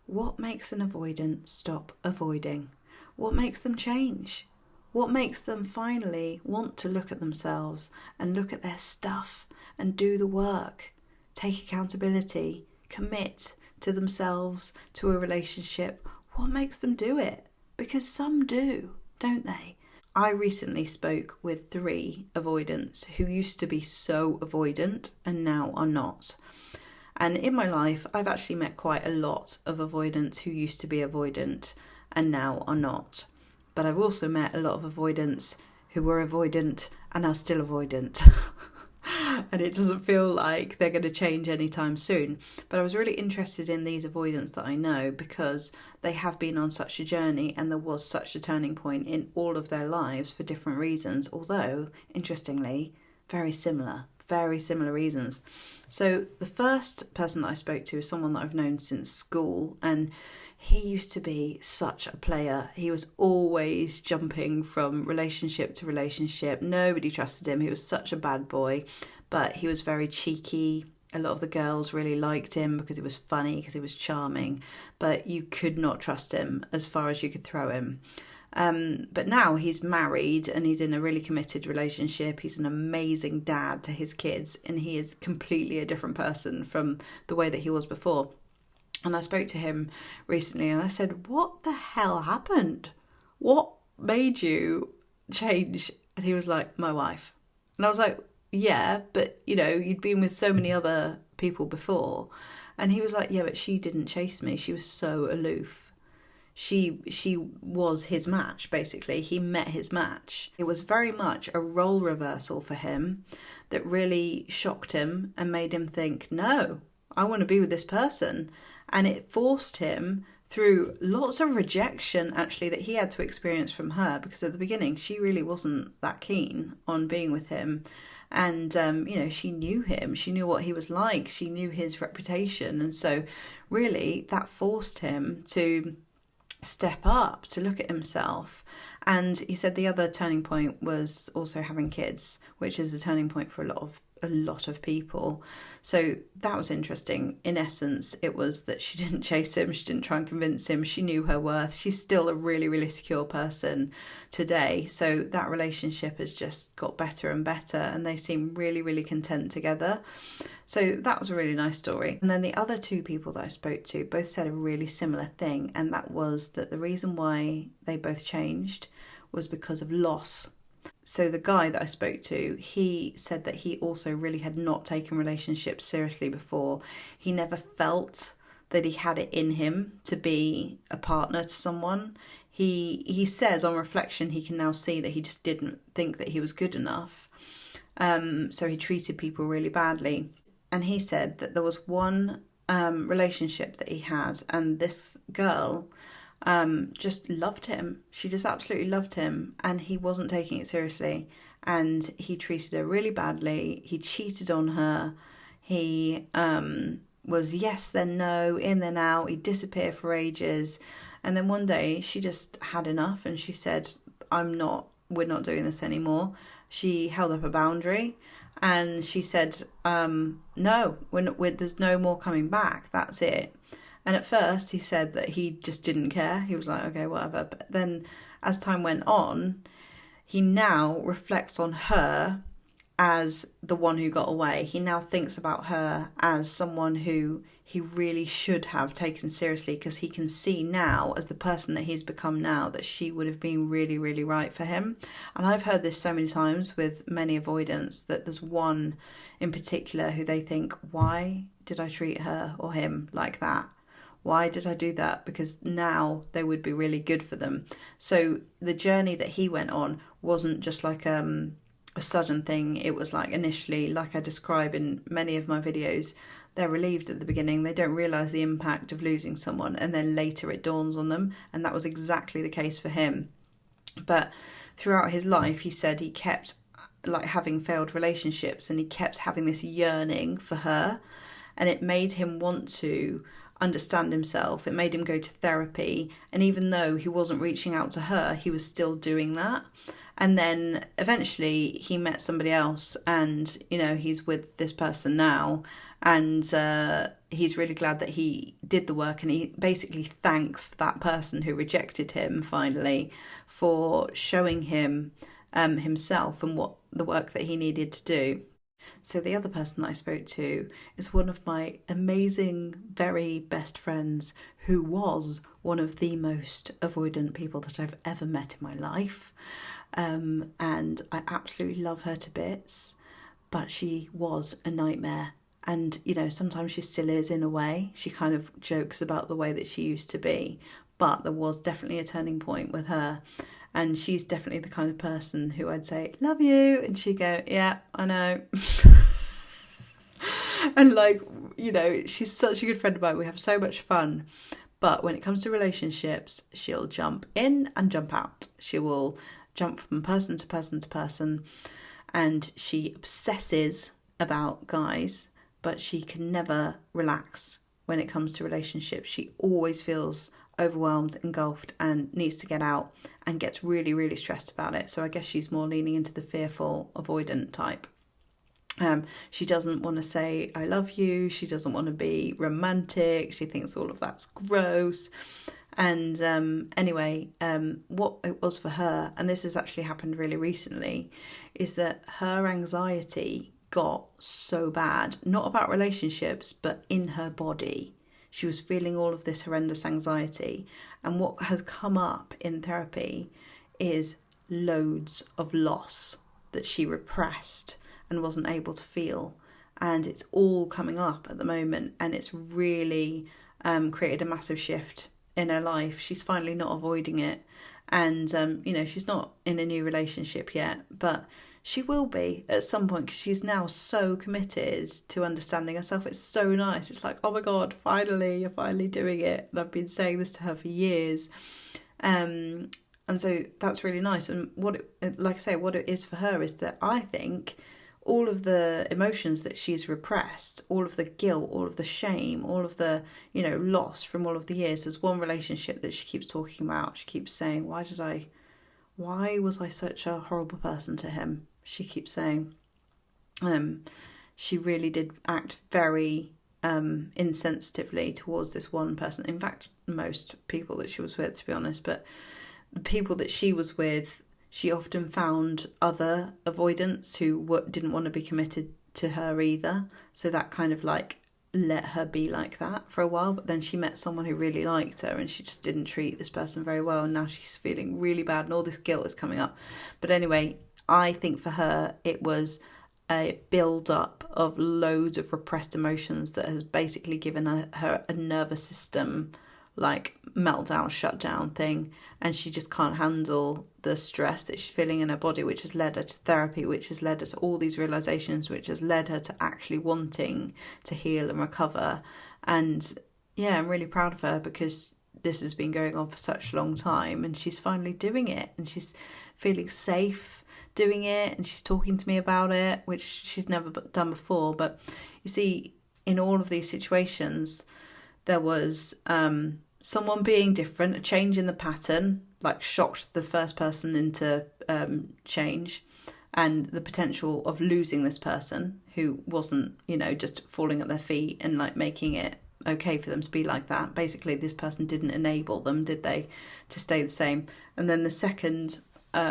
What makes an avoidant stop avoiding? What makes them change? What makes them finally want to look at themselves and look at their stuff and do the work, take accountability, commit to themselves, to a relationship? What makes them do it? Because some do, don't they? I recently spoke with 3 avoidants who used to be so avoidant and now are not. And in my life, I've actually met quite a lot of avoidants who used to be avoidant and now are not. But I've also met a lot of avoidants who were avoidant and are still avoidant. And it doesn't feel like they're going to change anytime soon. But I was really interested in these avoidants that I know because they have been on such a journey and there was such a turning point in all of their lives for different reasons, although, interestingly, very similar reasons. So the first person that I spoke to is someone that I've known since school, and he used to be such a player. He was always jumping from relationship to relationship. Nobody trusted him. He was such a bad boy, but he was very cheeky. A lot of the girls really liked him because he was funny, because he was charming, but you could not trust him as far as you could throw him. But now he's married and he's in a really committed relationship. He's an amazing dad to his kids, and he is completely a different person from the way that he was before. And I spoke to him recently and I said, what the hell happened? What made you change? And he was like, my wife. And I was like, yeah, but you'd been with so many other people before. And he was like, yeah, but she didn't chase me. She was so aloof. She was his match, basically. He met his match. It was very much a role reversal for him that really shocked him and made him think, no, I want to be with this person. And it forced him through lots of rejection, actually, that he had to experience from her, because at the beginning, she really wasn't that keen on being with him. And, she knew him. She knew what he was like. She knew his reputation. And so really that forced him to step up, to look at himself. And he said the other turning point was also having kids, which is a turning point for a lot of people. So that was interesting. In essence, it was that she didn't chase him, she didn't try and convince him, she knew her worth. She's still a really, really secure person today. So that relationship has just got better and better, and they seem really, really content together. So that was a really nice story. And then the other 2 people that I spoke to both said a really similar thing, and that was that the reason why they both changed was because of loss. So the guy that I spoke to, he said that he also really had not taken relationships seriously before. He never felt that he had it in him to be a partner to someone. He says on reflection he can now see that he just didn't think that he was good enough. So he treated people really badly. And he said that there was one relationship that he had, and this girl just loved him. She just absolutely loved him, and he wasn't taking it seriously, and he treated her really badly. He cheated on her. He was yes then no, in then out. He'd disappear for ages, and then one day she just had enough and she said, we're not doing this anymore. She held up a boundary and she said, no, there's no more coming back, that's it. And at first he said that he just didn't care. He was like, okay, whatever. But then as time went on, he now reflects on her as the one who got away. He now thinks about her as someone who he really should have taken seriously, because he can see now, as the person that he's become now, that she would have been really, really right for him. And I've heard this so many times with many avoidants, that there's one in particular who they think, why did I treat her or him like that? Why did I do that? Because now they would be really good for them. So the journey that he went on wasn't just like a sudden thing. It was like initially, like I describe in many of my videos, they're relieved at the beginning. They don't realise the impact of losing someone, and then later it dawns on them. And that was exactly the case for him. But throughout his life, he said he kept like having failed relationships, and he kept having this yearning for her, and it made him want to understand himself. It made him go to therapy, and even though he wasn't reaching out to her, he was still doing that. And then eventually he met somebody else, and he's with this person now, And he's really glad that he did the work, and he basically thanks that person who rejected him finally for showing him himself and what the work that he needed to do. So the other person that I spoke to is one of my amazing, very best friends, who was one of the most avoidant people that I've ever met in my life. And I absolutely love her to bits, but she was a nightmare. And, you know, sometimes she still is in a way. She kind of jokes about the way that she used to be. But there was definitely a turning point with her. And she's definitely the kind of person who I'd say, love you. And she'd go, yeah, I know. And like, you know, she's such a good friend of mine. We have so much fun. But when it comes to relationships, she'll jump in and jump out. She will jump from person to person to person. And she obsesses about guys, but she can never relax when it comes to relationships. She always feels overwhelmed, engulfed, and needs to get out, and gets really, really stressed about it. So I guess she's more leaning into the fearful, avoidant type. She doesn't want to say, I love you. She doesn't want to be romantic. She thinks all of that's gross. And anyway, what it was for her, and this has actually happened really recently, is that her anxiety got so bad, not about relationships, but in her body. She was feeling all of this horrendous anxiety. And what has come up in therapy is loads of loss that she repressed and wasn't able to feel. And it's all coming up at the moment. And it's really created a massive shift in her life. She's finally not avoiding it. And, you know, she's not in a new relationship yet, but she will be at some point, because she's now so committed to understanding herself. It's so nice. It's like, oh my God, finally, you're finally doing it. And I've been saying this to her for years. And so that's really nice. And what it is for her is that I think all of the emotions that she's repressed, all of the guilt, all of the shame, all of the, you know, loss from all of the years. There's one relationship that she keeps talking about. She keeps saying, why was I such a horrible person to him? She keeps saying, she really did act very insensitively towards this one person. In fact, most people that she was with, to be honest, but the people that she was with, she often found other avoidants who didn't want to be committed to her either. So that kind of like let her be like that for a while. But then she met someone who really liked her, and she just didn't treat this person very well. And now she's feeling really bad, and all this guilt is coming up. But anyway, I think for her, it was a build-up of loads of repressed emotions that has basically given her a nervous system like meltdown, shutdown thing, and she just can't handle the stress that she's feeling in her body, which has led her to therapy, which has led her to all these realizations, which has led her to actually wanting to heal and recover. And yeah, I'm really proud of her, because this has been going on for such a long time, and she's finally doing it, and she's feeling safe doing it, and she's talking to me about it, which she's never done before. But you see, in all of these situations, there was someone being different, a change in the pattern, like shocked the first person into change, and the potential of losing this person who wasn't, you know, just falling at their feet and like making it okay for them to be like that. Basically, this person didn't enable them, did they, to stay the same. And then the second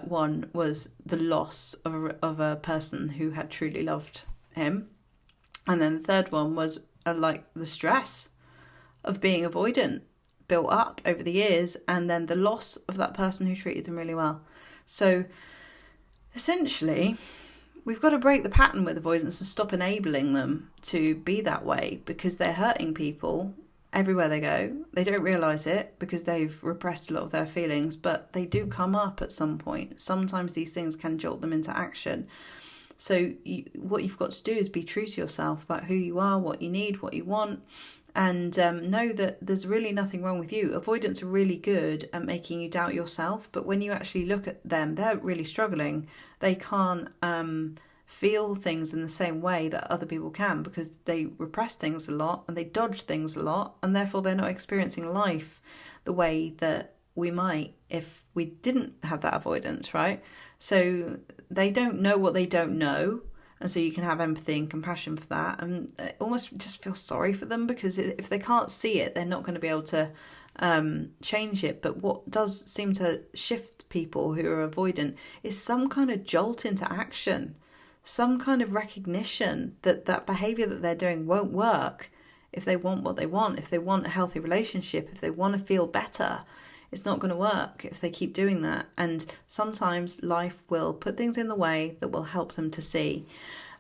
one was the loss of a person who had truly loved him. And then the third one was like the stress of being avoidant built up over the years, and then the loss of that person who treated them really well. So essentially, we've got to break the pattern with avoidance and stop enabling them to be that way, because they're hurting people everywhere they go. They don't realise it because they've repressed a lot of their feelings, but they do come up at some point. Sometimes these things can jolt them into action. So what you've got to do is be true to yourself about who you are, what you need, what you want, and know that there's really nothing wrong with you. Avoidants are really good at making you doubt yourself, but when you actually look at them, they're really struggling. They can't feel things in the same way that other people can, because they repress things a lot and they dodge things a lot, and therefore they're not experiencing life the way that we might if we didn't have that avoidance, right? So they don't know what they don't know, And so you can have empathy and compassion for that, and almost just feel sorry for them, because if they can't see it, they're not going to be able to change it. But what does seem to shift people who are avoidant is some kind of jolt into action, some kind of recognition that that behavior that they're doing won't work if they want what they want, if they want a healthy relationship, if they want to feel better. It's not going to work if they keep doing that. And sometimes life will put things in the way that will help them to see.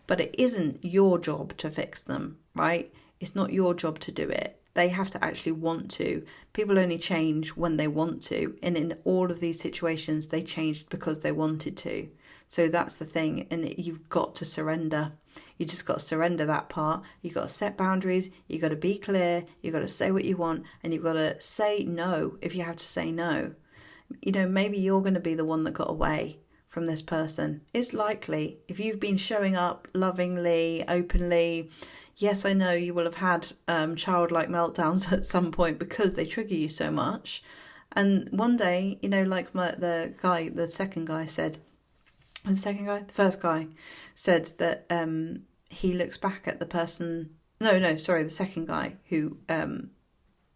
But it isn't your job to fix them, right? It's not your job to do it. They have to actually want to. People only change when they want to. And in all of these situations, they changed because they wanted to. So that's the thing. And you've got to surrender. You just got to surrender that part. You've got to set boundaries. You've got to be clear. You've got to say what you want. And you've got to say no if you have to say no. You know, maybe you're going to be the one that got away from this person. It's likely. If you've been showing up lovingly, openly, yes, I know you will have had childlike meltdowns at some point because they trigger you so much. And one day, you know, like the first guy said that he looks back at the person. The second guy who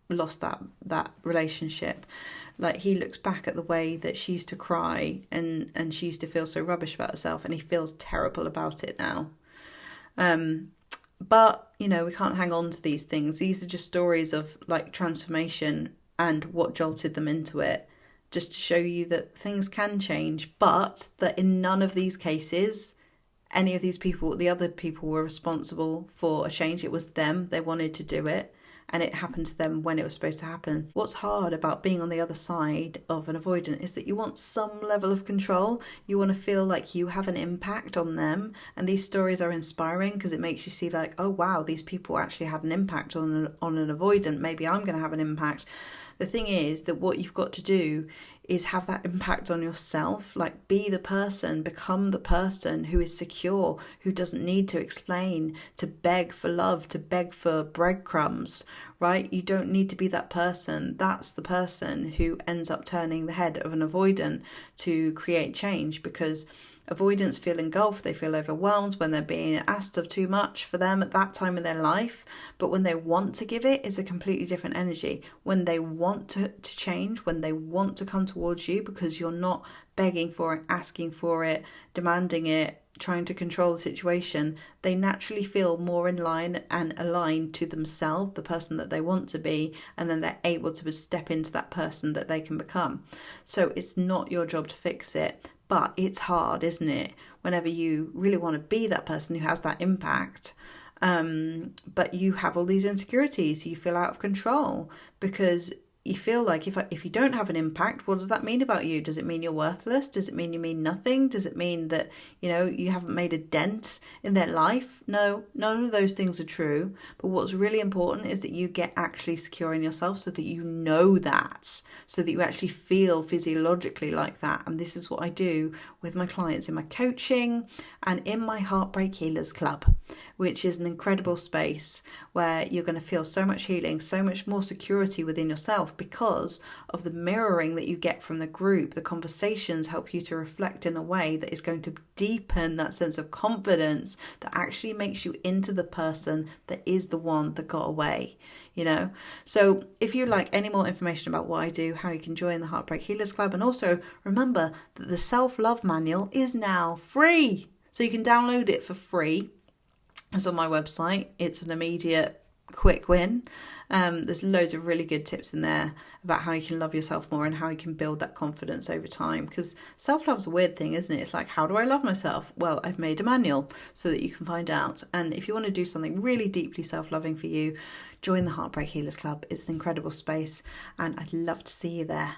lost that relationship. Like, he looks back at the way that she used to cry and she used to feel so rubbish about herself, and he feels terrible about it now. But, you know, we can't hang on to these things. These are just stories of like transformation and what jolted them into it, just to show you that things can change, but that in none of these cases, any of these people, the other people, were responsible for a change. It was them. They wanted to do it, and it happened to them when it was supposed to happen. What's hard about being on the other side of an avoidant is that you want some level of control. You want to feel like you have an impact on them. And these stories are inspiring because it makes you see like, oh wow, these people actually had an impact on an avoidant. Maybe I'm going to have an impact. The thing is that what you've got to do is have that impact on yourself. Like, be the person, become the person who is secure, who doesn't need to explain, to beg for love, to beg for breadcrumbs, right? You don't need to be that person. That's the person who ends up turning the head of an avoidant to create change, because avoidants feel engulfed, they feel overwhelmed when they're being asked of too much for them at that time in their life. But when they want to give it, it's a completely different energy. When they want to change, when they want to come towards you because you're not begging for it, asking for it, demanding it, trying to control the situation, they naturally feel more in line and aligned to themselves, the person that they want to be, and then they're able to step into that person that they can become. So it's not your job to fix it. But it's hard, isn't it? Whenever you really want to be that person who has that impact, but you have all these insecurities, you feel out of control because you feel like if you don't have an impact, what does that mean about you? Does it mean you're worthless? Does it mean you mean nothing? Does it mean that, you know, you haven't made a dent in their life? No, none of those things are true. But what's really important is that you get actually secure in yourself so that you know that, so that you actually feel physiologically like that. And this is what I do with my clients in my coaching and in my Heartbreak Healers Club, which is an incredible space where you're going to feel so much healing, so much more security within yourself because of the mirroring that you get from the group. The conversations help you to reflect in a way that is going to deepen that sense of confidence that actually makes you into the person that is the one that got away, you know? So if you'd like any more information about what I do, how you can join the Heartbreak Healers Club, and also remember that the self-love manual is now free. So you can download it for free. It's on my website. It's an immediate quick win. There's loads of really good tips in there about how you can love yourself more and how you can build that confidence over time, because self-love's a weird thing, isn't it? It's like, how do I love myself? Well, I've made a manual so that you can find out. And if you want to do something really deeply self-loving for you, join the Heartbreak Healers Club. It's an incredible space and I'd love to see you there.